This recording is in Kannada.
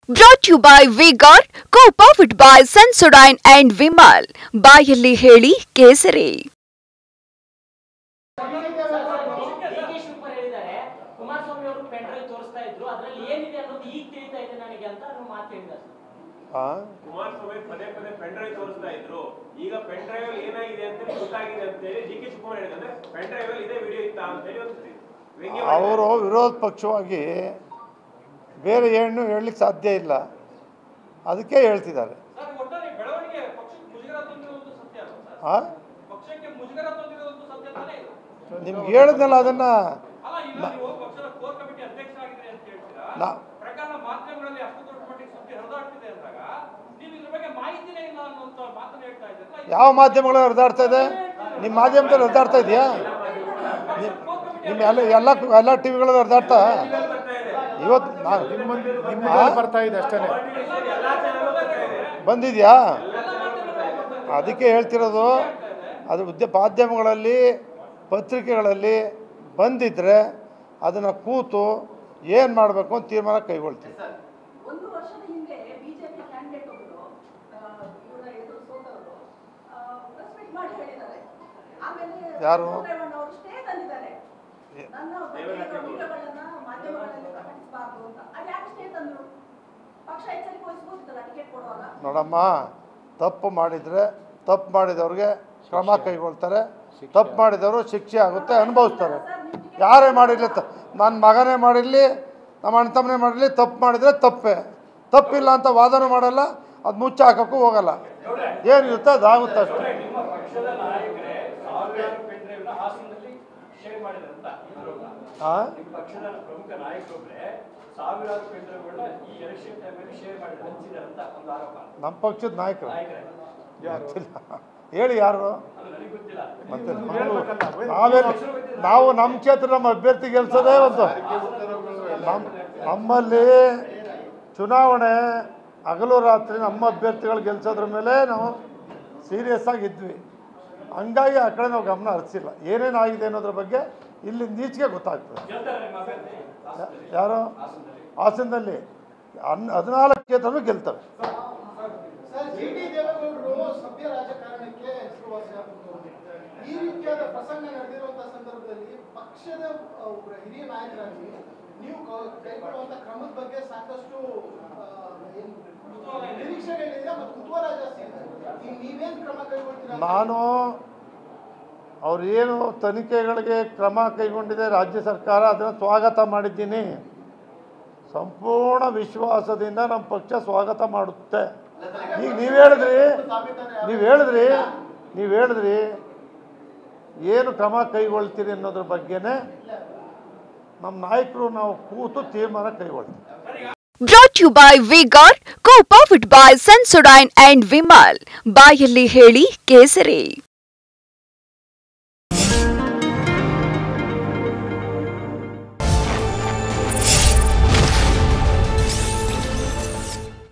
Brought to you by Vigor, co-powered by Sensodyne and Vimal. ಬಾಯಲ್ಲಿ ಹೇಳಿ ಕೇಸರಿ. ಕುಮಾರಸ್ವಾಮಿ ಪದೇ ಪದೇ ಪೆಂಡ್ರೈವ್ ತೋರಿಸ್ತಾ ಇದ್ರು. ಈಗ ಪೆಂಡ್ರೈವ್ ಏನಾಗಿದೆ ಅಂತ ಗೊತ್ತಾಗಿದೆ ಅಂತ ಹೇಳಿ ಡಿ.ಕೆ. ಶಿವಕುಮಾರ್ ಹೇಳಿದ್ರೆ ಪೆಂಡ್ರೈವ್ ಅಲ್ಲಿ ಇದೇ ವಿಡಿಯೋ ಇತ್ತಾ ಅಂತ ಹೇಳಿ ಅವರು ವಿರೋಧ ಪಕ್ಷವಾಗಿ ಬೇರೆ ಏನು ಹೇಳಲಿಕ್ಕೆ ಸಾಧ್ಯ ಇಲ್ಲ, ಅದಕ್ಕೆ ಹೇಳ್ತಿದ್ದಾರೆ. ನಿಮ್ಗೆ ಹೇಳಿದ್ನಲ್ಲ ಅದನ್ನ ಯಾವ ಮಾಧ್ಯಮಗಳು ಹರಿದಾಡ್ತಾ ಇದೆ? ನಿಮ್ಮ ಮಾಧ್ಯಮದಲ್ಲಿ ಹರಿದಾಡ್ತಾ ಇದೆಯಾ? ನಿಮ್ಮ ಎಲ್ಲ ಟಿವಿಗಳು ಹರಿದಾಡ್ತಾ ಇವತ್ತು ಬರ್ತಾ ಇದೆ ಅಷ್ಟೇ ಬಂದಿದೆಯಾ? ಅದಕ್ಕೆ ಹೇಳ್ತಿರೋದು, ಅದು ಮಾಧ್ಯಮಗಳಲ್ಲಿ ಪತ್ರಿಕೆಗಳಲ್ಲಿ ಬಂದಿದ್ದರೆ ಅದನ್ನು ಕೂತು ಏನು ಮಾಡಬೇಕು ಅಂತ ತೀರ್ಮಾನ ಕೈಗೊಳ್ತೀವಿ. ಯಾರು ನೋಡಮ್ಮ, ತಪ್ಪು ಮಾಡಿದವ್ರಿಗೆ ಕ್ರಮ ಕೈಗೊಳ್ತಾರೆ, ತಪ್ಪು ಮಾಡಿದವರು ಶಿಕ್ಷೆ ಆಗುತ್ತೆ, ಅನುಭವಿಸ್ತಾರೆ. ಯಾರೇ ಮಾಡಿರಲಿ, ನನ್ನ ಮಗನೇ ಮಾಡಿರಲಿ, ನಮ್ಮ ಅಣ್ಣ ತಮ್ಮನೇ ಮಾಡಿರಲಿ, ತಪ್ಪು ಮಾಡಿದರೆ ತಪ್ಪಿಲ್ಲ ಅಂತ ವಾದನೂ ಮಾಡಲ್ಲ, ಅದು ಮುಚ್ಚ ಹಾಕೋಕ್ಕೂ ಹೋಗಲ್ಲ. ಏನಿರುತ್ತೆ ಅದಾಗುತ್ತೆ ಅಷ್ಟೇ. ನಮ್ಮ ಪಕ್ಷದ ನಾಯಕರು ಹೇಳಿ ಯಾರು? ಮತ್ತೆ ನಾವು ನಮ್ಮ ಕ್ಷೇತ್ರ ನಮ್ಮ ಅಭ್ಯರ್ಥಿ ಗೆಲ್ಸೋದೇ ಒಂದು. ನಮ್ಮಲ್ಲಿ ಚುನಾವಣೆ ಹಗಲು ರಾತ್ರಿ ನಮ್ಮ ಅಭ್ಯರ್ಥಿಗಳು ಗೆಲ್ಸೋದ್ರ ಮೇಲೆ ನಾವು ಸೀರಿಯಸ್ ಆಗಿದ್ವಿ. ಹಂಗಾಗಿ ಆ ಕಡೆ ನಾವು ಗಮನ ಹರಿಸಿಲ್ಲ. ಏನೇನಾಗಿದೆ ಅನ್ನೋದ್ರ ಬಗ್ಗೆ ಇಲ್ಲಿ ನೀಚೆಗೆ ಗೊತ್ತಾಗ್ತದೆ. ಯಾರು ಹಾಸನದಲ್ಲಿ 14 ಕ್ಷೇತ್ರನೂ ಗೆಲ್ತವೆ. ಈ ರೀತಿಯಾದ ಪ್ರಸಂಗ ನಡೆದಿರುವಂತಹ ಸಂದರ್ಭದಲ್ಲಿ ಪಕ್ಷದ ಹಿರಿಯ ನಾಯಕರಾಗಿ ನೀವು ಕೈಗೊಳ್ಳುವಂತಹ ಕ್ರಮದ ಬಗ್ಗೆ ಸಾಕಷ್ಟು ನಿರೀಕ್ಷೆಗಳಿದೆ ಮತ್ತು ಕುತೂಹಲ ಜಾಸ್ತಿ ಇದೆ. ನೀವೇನು ಕ್ರಮ ಕೈಗೊಳ್ತೀರಾ? ನಾನು ಅವ್ರೇನು ತನಿಖೆಗಳಿಗೆ ಕ್ರಮ ಕೈಗೊಂಡಿದೆ ರಾಜ್ಯ ಸರ್ಕಾರ, ಅದನ್ನು ಸ್ವಾಗತ ಮಾಡಿದ್ದೀನಿ. ಸಂಪೂರ್ಣ ವಿಶ್ವಾಸದಿಂದ ನಮ್ಮ ಪಕ್ಷ ಸ್ವಾಗತ ಮಾಡುತ್ತೆ. ಈಗ ನೀವು ಹೇಳಿದ್ರಿ ಏನು ಕ್ರಮ ಕೈಗೊಳ್ತೀರಿ ಅನ್ನೋದ್ರ ಬಗ್ಗೆನೇ ನಮ್ಮ ನಾಯಕರು ನಾವು ಕೂತು ತೀರ್ಮಾನ ಕೈಗೊಳ್ತೀವಿ. Brought to you by Vigor, co-powered by Sensodyne and Vimal. ಬಾಯಲ್ಲಿ ಹೇಳಿ ಕೇಸರಿ.